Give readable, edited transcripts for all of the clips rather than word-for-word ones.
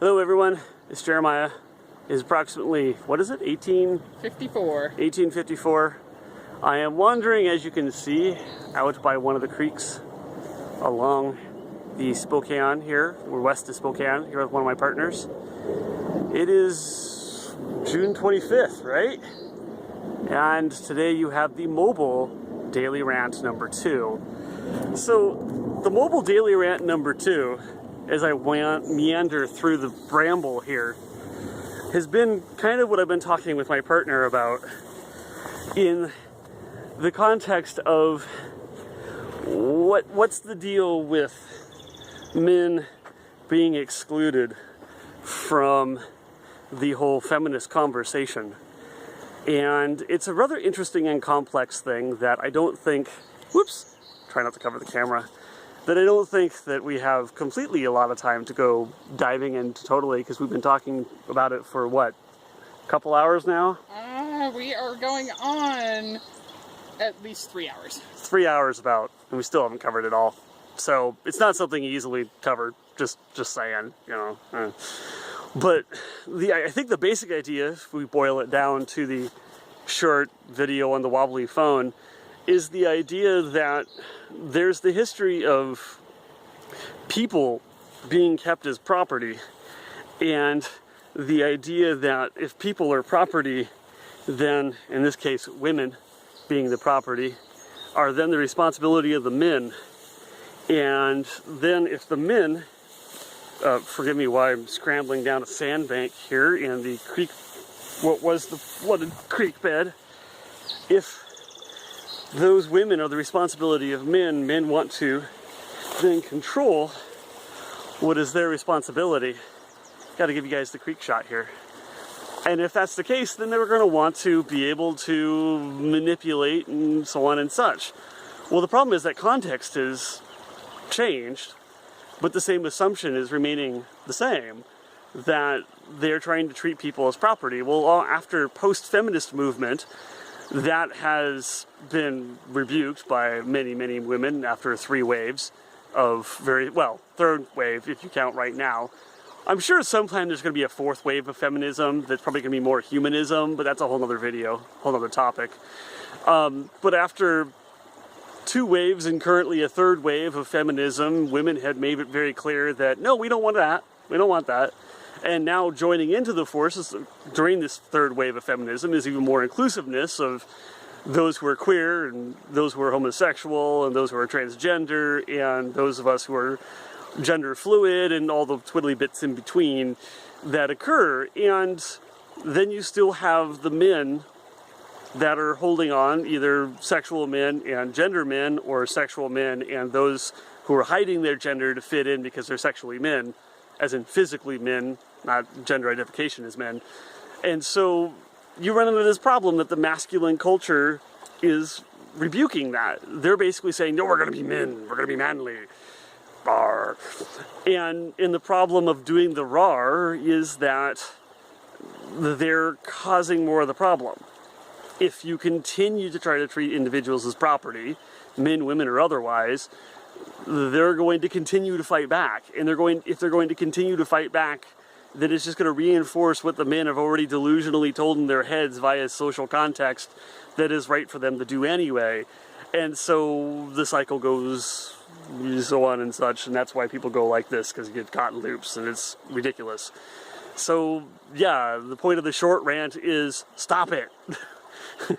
Hello everyone, it's Jeremiah. It's approximately, what is it, 1854. I am wandering, as you can see, out by one of the creeks along the Spokane here. We're west of Spokane, here with one of my partners. It is June 25th, right? And today you have the mobile daily rant number 2. So, the mobile daily rant number 2, as I meander through the bramble here, has been kind of what I've been talking with my partner about in the context of what's the deal with men being excluded from the whole feminist conversation. And it's a rather interesting and complex thing that I don't think, whoops, try not to cover the camera, that I don't think that we have completely a lot of time to go diving into totally, because we've been talking about it for what, a couple hours now? We are going on at least 3 hours. 3 hours about, and we still haven't covered it all. So it's not something easily covered, just saying, you know. But I think the basic idea, if we boil it down to the short video on the wobbly phone, is the idea that there's the history of people being kept as property, and the idea that if people are property, then, in this case, women being the property, are then the responsibility of the men. And then if the men, forgive me while I'm scrambling down a sandbank here in the creek, what was the flooded creek bed, if those women are the responsibility of men, men want to then control what is their responsibility. Got to give you guys the creek shot here. And if that's the case, then they're going to want to be able to manipulate and so on and such. Well, the problem is that context is changed, but the same assumption is remaining the same, that they're trying to treat people as property. Well, after post-feminist movement, that has been rebuked by many, many women after 3 waves of third wave if you count right now. I'm sure sometime there's going to be a 4th wave of feminism that's probably going to be more humanism, but that's a whole other video, whole other topic. But after 2 waves and currently a 3rd wave of feminism, women had made it very clear that, no, we don't want that. We don't want that. And now joining into the forces during this 3rd wave of feminism is even more inclusiveness of those who are queer and those who are homosexual and those who are transgender and those of us who are gender fluid and all the twiddly bits in between that occur. And then you still have the men that are holding on, either sexual men and gender men, or sexual men and those who are hiding their gender to fit in because they're sexually men, as in physically men, not gender identification as men. And so you run into this problem that the masculine culture is rebuking that. They're basically saying, no, we're going to be men, we're going to be manly. Rawr. And the problem of doing the rawr is that they're causing more of the problem. If you continue to try to treat individuals as property, men, women, or otherwise, they're going to continue to fight back. And if they're going to continue to fight back, then it's just going to reinforce what the men have already delusionally told in their heads via social context that is right for them to do anyway. And so the cycle goes so on and such, and that's why people go like this, because you get caught in loops, and it's ridiculous. So, yeah, the point of the short rant is stop it. The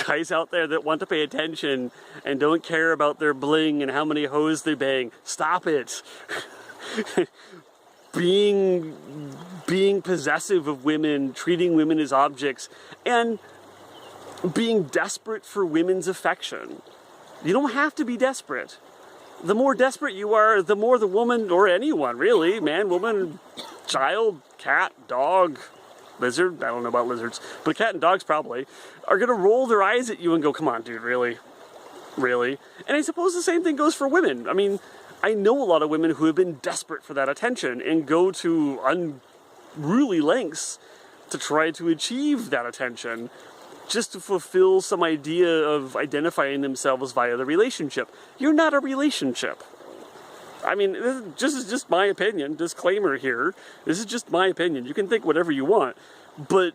guys out there that want to pay attention and don't care about their bling and how many hoes they bang, stop it. Being possessive of women, treating women as objects, and being desperate for women's affection. You don't have to be desperate. The more desperate you are, the more the woman, or anyone really, man, woman, child, cat, dog, lizard, I don't know about lizards, but cat and dogs probably, are going to roll their eyes at you and go, come on, dude, really? Really? And I suppose the same thing goes for women. I mean, I know a lot of women who have been desperate for that attention and go to unruly lengths to try to achieve that attention, just to fulfill some idea of identifying themselves via the relationship. You're not a relationship. I mean, this is just my opinion. Disclaimer here. This is just my opinion. You can think whatever you want, but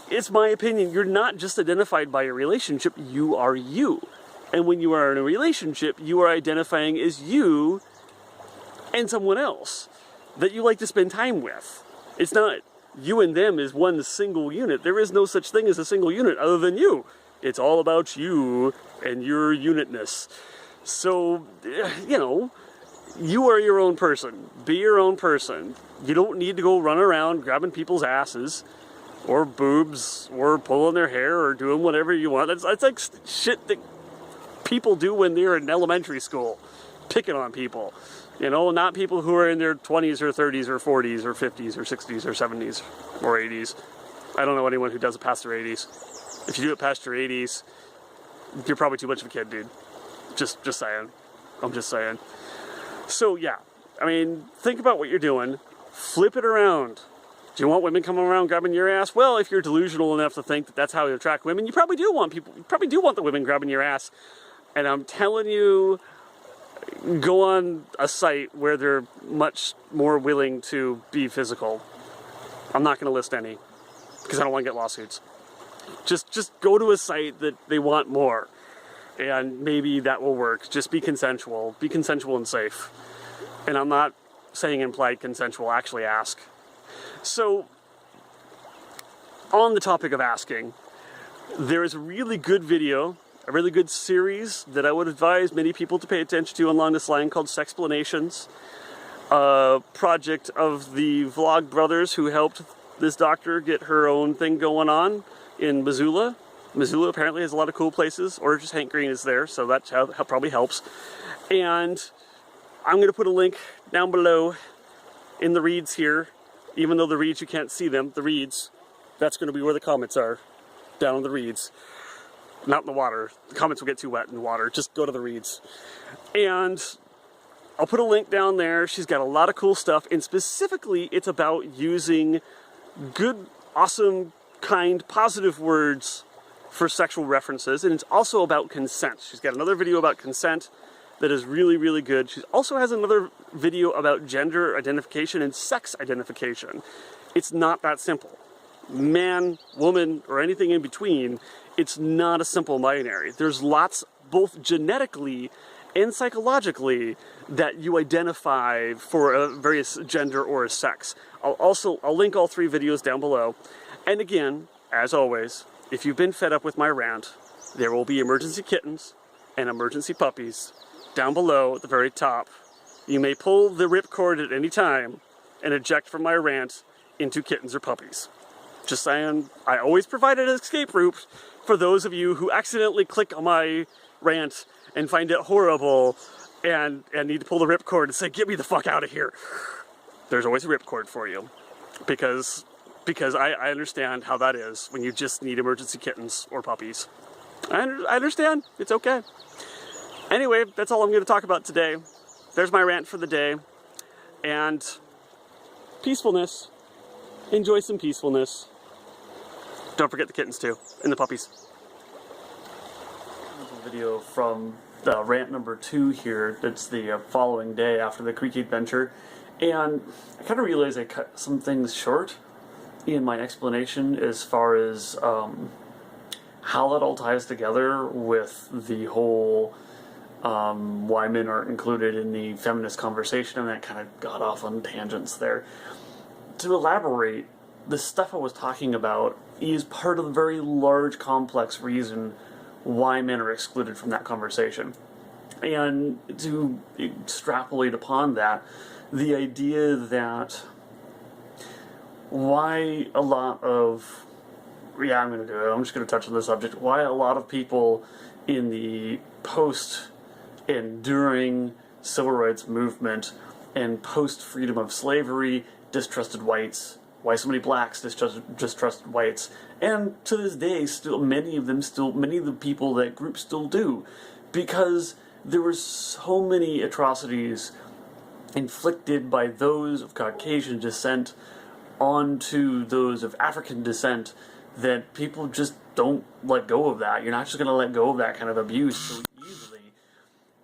it's my opinion. You're not just identified by a relationship. You are you. And when you are in a relationship, you are identifying as you and someone else that you like to spend time with. It's not you and them as one single unit. There is no such thing as a single unit other than you. It's all about you and your unitness. So, you know, you are your own person. Be your own person. You don't need to go run around grabbing people's asses or boobs or pulling their hair or doing whatever you want. That's like shit that people do when they're in elementary school. Picking on people. You know, not people who are in their 20s or 30s or 40s or 50s or 60s or 70s or 80s. I don't know anyone who does it past their 80s. If you do it past your 80s, you're probably too much of a kid, dude. Just saying. I'm just saying. So, yeah. I mean, think about what you're doing. Flip it around. Do you want women coming around grabbing your ass? Well, if you're delusional enough to think that that's how you attract women, you probably do want the women grabbing your ass. And I'm telling you, go on a site where they're much more willing to be physical. I'm not going to list any because I don't want to get lawsuits. Just go to a site that they want more, and maybe that will work. Just be consensual and safe. And I'm not saying implied consensual, actually ask. So, on the topic of asking, there is a really good video, a really good series that I would advise many people to pay attention to along this line called Sexplanations, a project of the Vlog brothers who helped this doctor get her own thing going on in Missoula. Missoula apparently has a lot of cool places, or just Hank Green is there, so that probably helps. And I'm going to put a link down below in the reads here, even though the reads you can't see them, the reads, that's going to be where the comments are, down in the reads. Not in the water. The comments will get too wet in the water. Just go to the reads. And I'll put a link down there. She's got a lot of cool stuff, and specifically it's about using good, awesome, kind, positive words for sexual references, and it's also about consent. She's got another video about consent that is really, really good. She also has another video about gender identification and sex identification. It's not that simple. Man, woman, or anything in between, it's not a simple binary. There's lots, both genetically and psychologically, that you identify for a various gender or a sex. I'll link all three videos down below. And again, as always, if you've been fed up with my rant, there will be emergency kittens and emergency puppies down below at the very top. You may pull the RipCord at any time and eject from my rant into kittens or puppies. Just saying, I always provide an escape route for those of you who accidentally click on my rant and find it horrible and need to pull the RipCord and say, get me the fuck out of here. There's always a RipCord for you. Because I understand how that is when you just need emergency kittens or puppies. I understand. It's okay. Anyway, that's all I'm going to talk about today. There's my rant for the day. And peacefulness. Enjoy some peacefulness. Don't forget the kittens too, and the puppies. There's a video from rant number 2 here. That's the following day after the Creek adventure. And I kind of realized I cut some things short in my explanation as far as how that all ties together with the whole why men aren't included in the feminist conversation, and that kind of got off on tangents there. To elaborate, the stuff I was talking about is part of a very large, complex reason why men are excluded from that conversation. And to extrapolate upon that, the idea that why a lot of, I'm going to do it, I'm just going to touch on the subject, why a lot of people in the post and during civil rights movement and post-freedom of slavery distrusted whites, why so many blacks distrusted whites, and to this day, many of the people that group still do, because there were so many atrocities inflicted by those of Caucasian descent onto those of African descent that people just don't let go of that. You're not just going to let go of that kind of abuse so easily.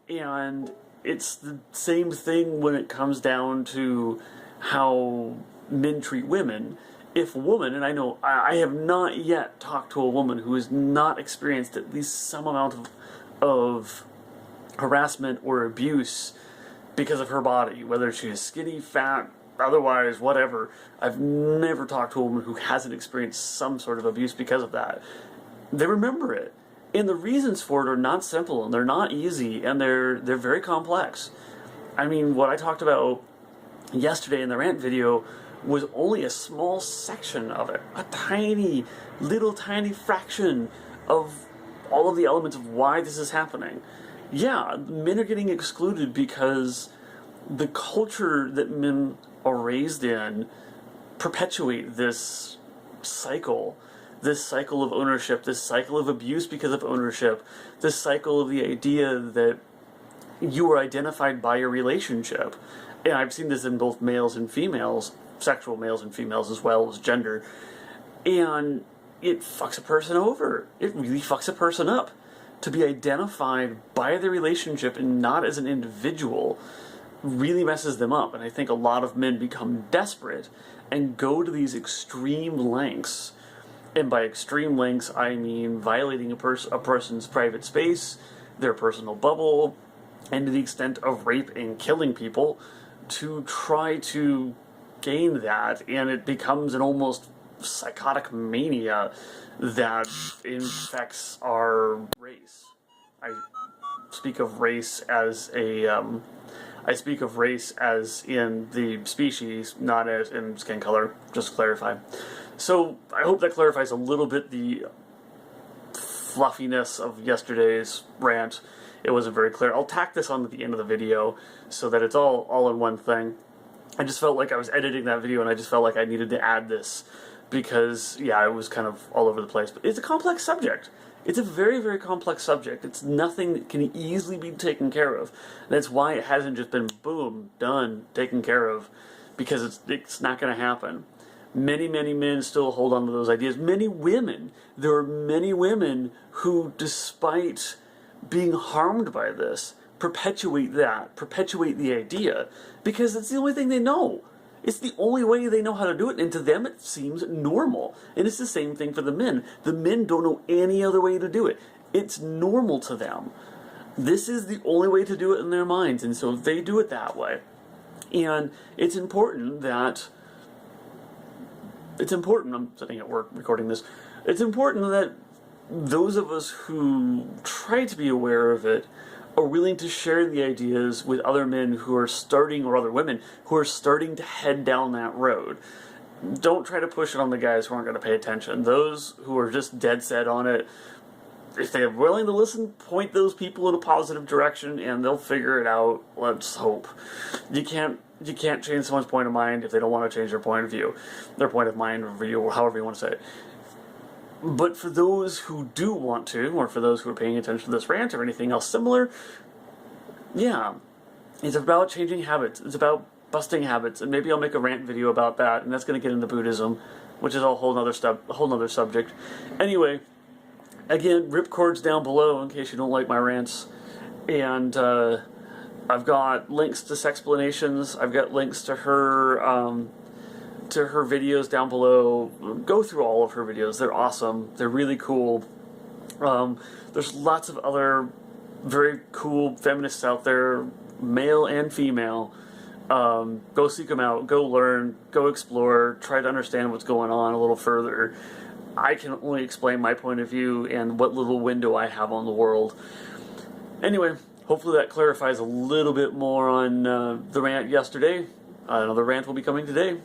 And it's the same thing when it comes down to how men treat women. If a woman, and I know I have not yet talked to a woman who has not experienced at least some amount of harassment or abuse because of her body, whether she is skinny, fat, otherwise, whatever. I've never talked to a woman who hasn't experienced some sort of abuse because of that. They remember it. And the reasons for it are not simple, and they're not easy, and they're very complex. I mean, what I talked about yesterday in the Rant video was only a small section of it. A tiny, little tiny fraction of all of the elements of why this is happening. Yeah, men are getting excluded because the culture that men are raised in perpetuate this cycle of ownership, this cycle of abuse because of ownership, this cycle of the idea that you are identified by your relationship. And I've seen this in both males and females, sexual males and females as well as gender. And it fucks a person over. It really fucks a person up. To be identified by the relationship and not as an individual really messes them up. And I think a lot of men become desperate and go to these extreme lengths. And by extreme lengths, I mean violating a person's private space, their personal bubble, and to the extent of rape and killing people to try to gain that. And it becomes an almost psychotic mania that infects our race. I speak of race as in the species, not as in skin color, just to clarify. So I hope that clarifies a little bit the fluffiness of yesterday's rant. It wasn't very clear. I'll tack this on at the end of the video so that it's all in one thing. I just felt like I was editing that video and I just felt like I needed to add this because, yeah, it was kind of all over the place. But it's a complex subject. It's a very, very complex subject. It's nothing that can easily be taken care of. And that's why it hasn't just been, boom, done, taken care of, because it's not going to happen. Many, many men still hold on to those ideas. Many women. There are many women who, despite being harmed by this, perpetuate the idea, because it's the only thing they know. It's the only way they know how to do it, and to them it seems normal. And it's the same thing for the men. The men don't know any other way to do it. It's normal to them. This is the only way to do it in their minds, and so they do it that way. And it's important, I'm sitting at work recording this, it's important that those of us who try to be aware of it are willing to share the ideas with other men who are starting, or other women, who are starting to head down that road. Don't try to push it on the guys who aren't going to pay attention. Those who are just dead set on it, if they're willing to listen, point those people in a positive direction and they'll figure it out. Let's hope. You can't change someone's point of mind if they don't want to change their point of view. Their point of mind or view, or however you want to say it. But for those who do want to, or for those who are paying attention to this rant or anything else similar, yeah, it's about changing habits. It's about busting habits, and maybe I'll make a rant video about that, and that's going to get into Buddhism, which is a whole nother subject. Anyway, again, RipCord's down below in case you don't like my rants, and I've got links to Sexplanations. I've got links to her videos down below. Go through all of her videos. They're awesome. They're really cool. There's lots of other very cool feminists out there, male and female. Go seek them out. Go learn. Go explore. Try to understand what's going on a little further. I can only explain my point of view and what little window I have on the world. Anyway, hopefully that clarifies a little bit more on the rant yesterday. Another rant will be coming today.